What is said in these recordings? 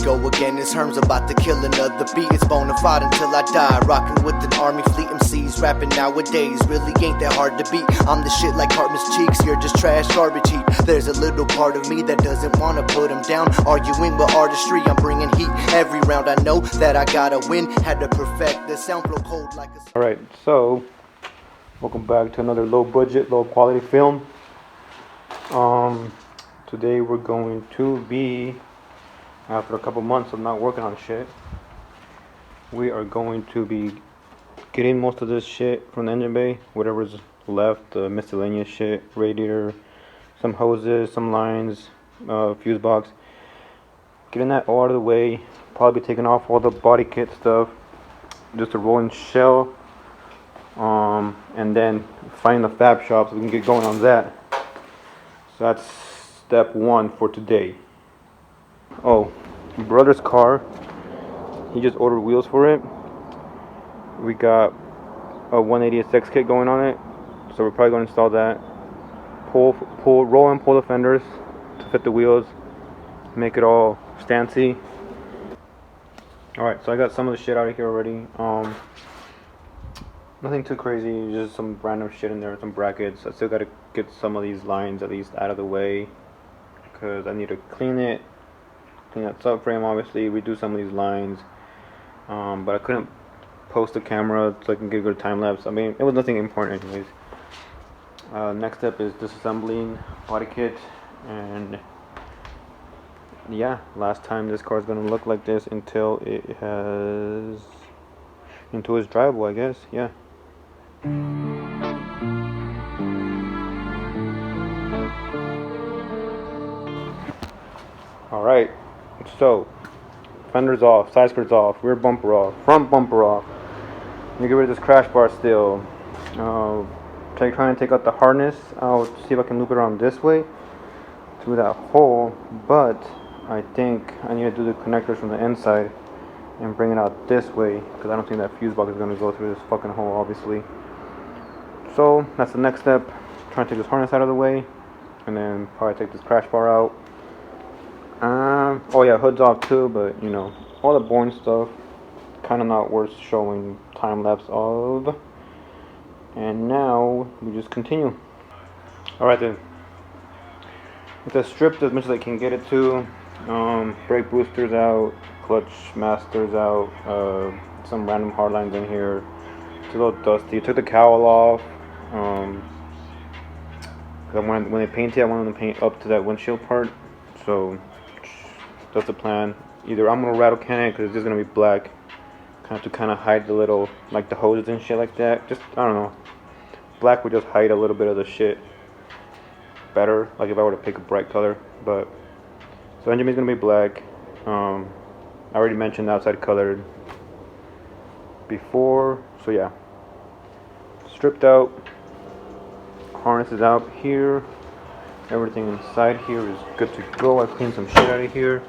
go again. His herm's about to kill another beat. It's bona fide until I die. Rocking with an army fleet MCs. Rapping nowadays really ain't that hard to beat. I'm the shit like Cartman's cheeks. You're just trash garbage heap. There's a little part of me that doesn't wanna put him down. Arguing with artistry, I'm bringing heat every round. I know that I gotta win. Had to perfect the sound flow cold like a... Alright, so welcome back to another low budget, low quality film. Today we're going to be, after a couple months of not working on shit, we are going to be getting most of this shit from the engine bay, whatever's left, the miscellaneous shit, radiator, some hoses, some lines, fuse box, getting that all out of the way. Probably taking off all the body kit stuff, just a rolling shell, and then finding the fab shop so we can get going on that. So that's step one for today. Oh, my brother's car, he just ordered wheels for it. We got a 180SX kit going on it, so we're probably going to install that. Roll and pull the fenders to fit the wheels, make it all stancy. Alright, so I got some of the shit out of here already. Nothing too crazy, just some random shit in there, some brackets. I still gotta get some of these lines at least out of the way, because I need to clean that subframe, obviously, redo some of these lines. But I couldn't post the camera so I can get a good time lapse. I mean, it was nothing important anyways. Next step is disassembling body kit, and yeah, last time this car is gonna look like this until it has into its drivable, I guess. Yeah. Alright, so fenders off, side skirts off, rear bumper off, front bumper off. You get rid of this crash bar still. Trying to take out the harness. I'll see if I can loop it around this way through that hole, but I think I need to do the connectors from the inside and bring it out this way, because I don't think that fuse box is going to go through this fucking hole, obviously. So that's the next step. Trying to take this harness out of the way, and then probably take this crash bar out. Oh yeah, hood's off too, but you know, all the boring stuff, kind of not worth showing time lapse of. And now we just continue. Alright then. It's stripped as much as I can get it to. Brake boosters out, clutch masters out, some random hard lines in here. It's a little dusty. Took the cowl off. When they paint it, I wanted to paint up to that windshield part. So that's the plan. Either I'm gonna rattle can it because it's just gonna be black, to kind of hide the little, like the hoses and shit like that. Just, I don't know. Black would just hide a little bit of the shit better, like if I were to pick a bright color. But so engine is gonna be black. I already mentioned outside colored before, so yeah. Stripped out, harness is out here. Everything inside here is good to go. I cleaned some shit out of here.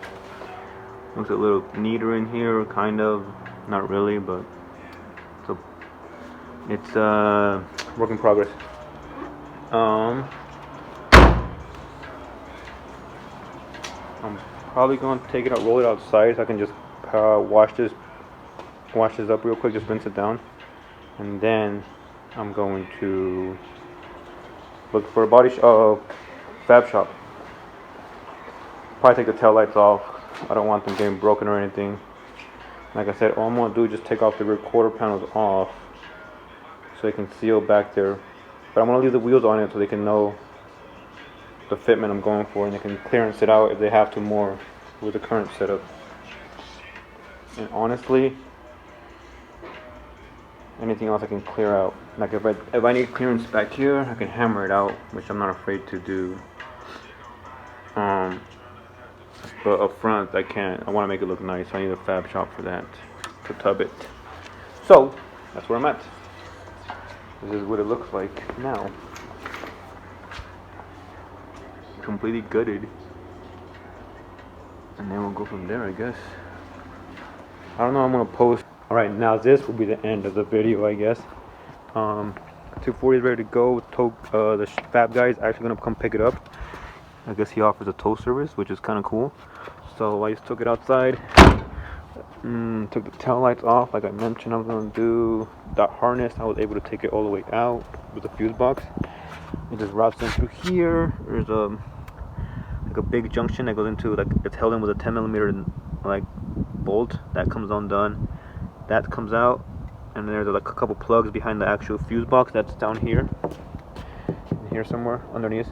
Looks a little neater in here, kind of. Not really, but it's work in progress. I'm probably going to take it out, roll it outside, so I can just wash this up real quick, just rinse it down, and then I'm going to look for a fab shop. Probably take the tail lights off. I don't want them getting broken or anything. Like I said, all I'm going to do is just take off the rear quarter panels off so they can seal back there. But I'm going to leave the wheels on it so they can know the fitment I'm going for, and they can clearance it out if they have to more with the current setup. And honestly, anything else I can clear out. Like if I need clearance back here, I can hammer it out, which I'm not afraid to do. But up front, I can't. I want to make it look nice, so I need a fab shop for that, to tub it. So that's where I'm at. This is what it looks like now. Completely gutted. And then we'll go from there, I guess. I don't know, I'm gonna post. Alright, now this will be the end of the video, I guess. 240 is ready to go. The fab guy is actually gonna come pick it up. I guess he offers a tow service, which is kind of cool. So I just took it outside, took the tail lights off like I mentioned I was going to do. That harness, I was able to take it all the way out with the fuse box. It just routes in through here. There's like a big junction that goes into, like, it's held in with a 10mm like bolt that comes undone. That comes out, and there's like a couple plugs behind the actual fuse box that's down here. Here somewhere underneath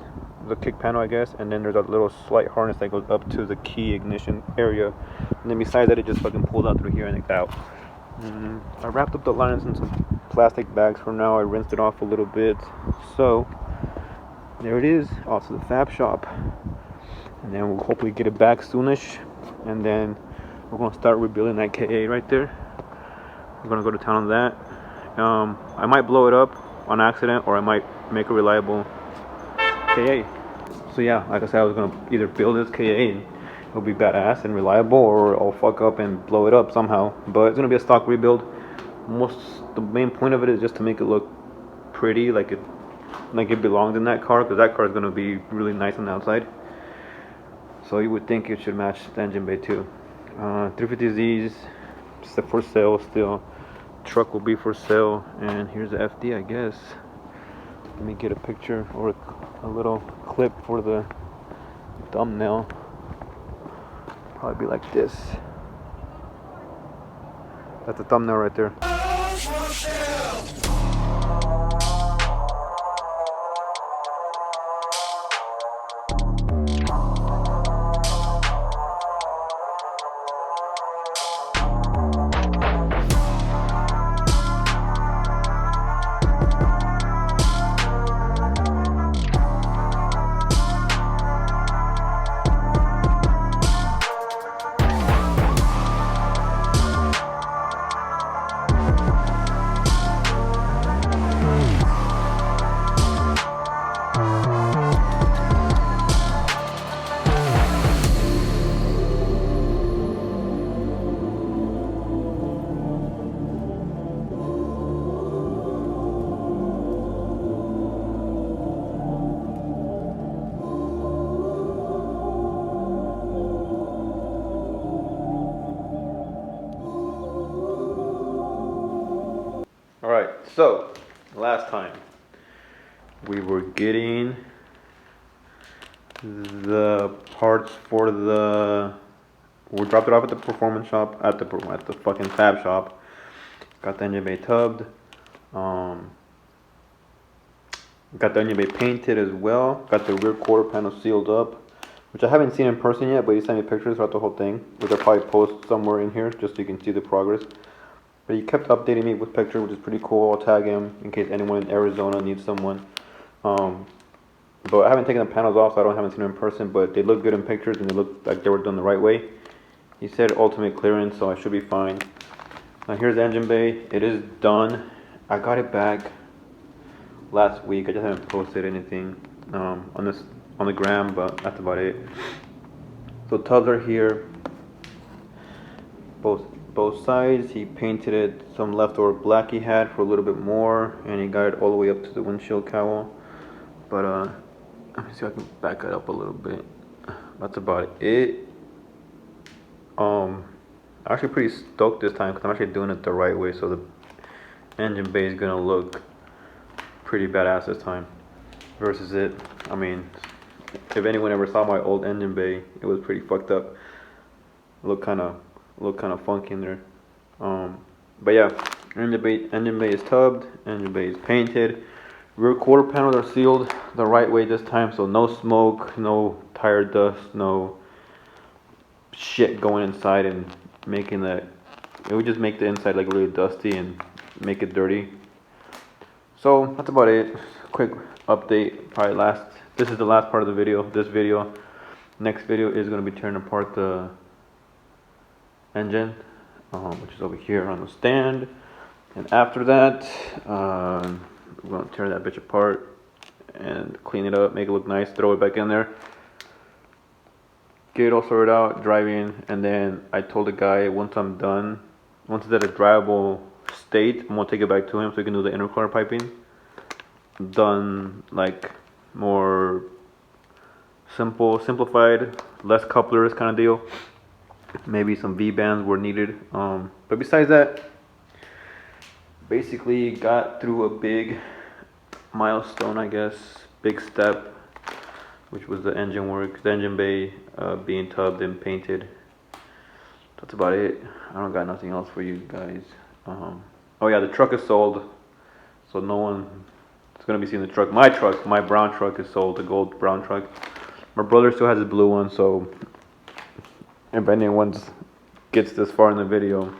the kick panel, I guess. And then there's a little slight harness that goes up to the key ignition area, and then besides that it just fucking pulls out through here and it's out. I wrapped up the lines in some plastic bags for now. I rinsed it off a little bit. So there it is, off to the fab shop, and then we'll hopefully get it back soonish, and then we're gonna start rebuilding that KA right there. We're gonna go to town on that. I might blow it up on accident, or I might make a reliable KA. So yeah, like I said, I was gonna either build this KA and it'll be badass and reliable, or I'll fuck up and blow it up somehow. But it's gonna be a stock rebuild. The main point of it is just to make it look pretty, like it belongs in that car, because that car is gonna be really nice on the outside. So you would think it should match the engine bay too. 350Zs for sale still. Truck will be for sale, and here's the FD, I guess. Let me get a picture or a little clip for the thumbnail. Probably be like this. That's the thumbnail right there. Alright, so last time we were getting the parts for we dropped it off at the performance shop, at the fucking fab shop. Got the engine bay tubbed, got the engine bay painted as well, got the rear quarter panel sealed up, which I haven't seen in person yet, but he sent me pictures throughout the whole thing, which I'll probably post somewhere in here just so you can see the progress. But he kept updating me with pictures, which is pretty cool. I'll tag him in case anyone in Arizona needs someone. But I haven't taken the panels off, so I haven't seen them in person, but they look good in pictures and they look like they were done the right way. He said ultimate clearance, so I should be fine. Now here's the engine bay. It is done. I got it back last week. I just haven't posted anything on the gram, but that's about it. So tubs are here. Both sides. He painted it some leftover black he had for a little bit more, and he got it all the way up to the windshield cowl. But let me see if I can back it up a little bit. That's about it. I'm actually pretty stoked this time because I'm actually doing it the right way, so the engine bay is gonna look pretty badass this time versus it. I mean, if anyone ever saw my old engine bay, it was pretty fucked up. Look kind of funky in there. But yeah, engine bay is tubbed, engine bay is painted. Rear quarter panels are sealed the right way this time, so no smoke, no tire dust, no shit going inside and making that. It would just make the inside like really dusty and make it dirty. So that's about it. Quick update. Probably this is the last part of the video. This video. Next video is going to be tearing apart the engine, which is over here on the stand. And after that, we're going to tear that bitch apart and clean it up, make it look nice, throw it back in there, get it all sorted out, driving. And then I told the guy once I'm done, once it's at a drivable state, I'm going to take it back to him so he can do the inner corner piping. Done like more simplified, less couplers kind of deal. Maybe some V-bands were needed. But besides that, basically got through a big milestone, I guess, big step, which was the engine work, the engine bay being tubbed and painted. That's about it. I don't got nothing else for you guys. Oh yeah, the truck is sold, so no one is gonna be seeing the truck. My brown truck is sold, the gold brown truck. My brother still has a blue one, so if anyone gets this far in the video,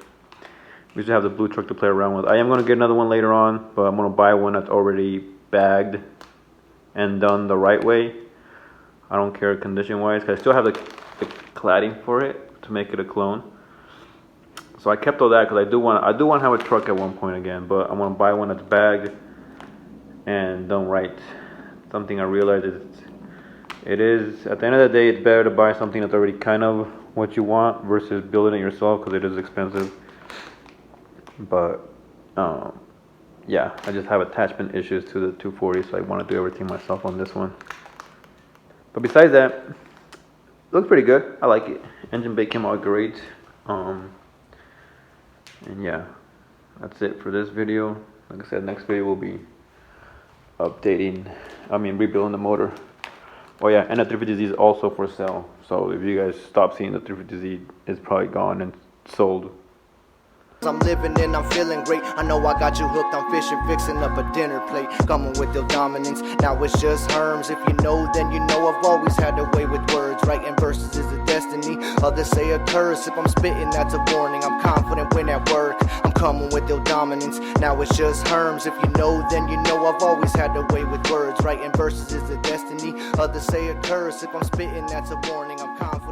we should have the blue truck to play around with. I am gonna get another one later on, but I'm gonna buy one that's already bagged and done the right way. I don't care condition wise, cause I still have the cladding for it to make it a clone. So I kept all that because I do want to have a truck at one point again, but I'm gonna buy one that's bagged and done right. Something I realized is it is, at the end of the day, it's better to buy something that's already kind of what you want versus building it yourself, because it is expensive. But yeah, I just have attachment issues to the 240, so I want to do everything myself on this one. But besides that, it looks pretty good. I like it. Engine bay came out great. And yeah, that's it for this video. Like I said, next video will be rebuilding the motor. Oh yeah, and the 350Z is also for sale. So if you guys stop seeing the 350Z, it's probably gone and sold. I'm living and I'm feeling great. I know I got you hooked on fishing, fixing up a dinner plate, coming with your dominance. Now it's just Herms. If you know, then you know I've always had a way with words. Writing verses is a destiny. Others say a curse. If I'm spitting, that's a warning. I'm confident when at work. I'm coming with your dominance. Now it's just Herms. If you know, then you know I've always had a way with words. Writing verses is a destiny. Others say a curse. If I'm spitting, that's a warning. I'm confident.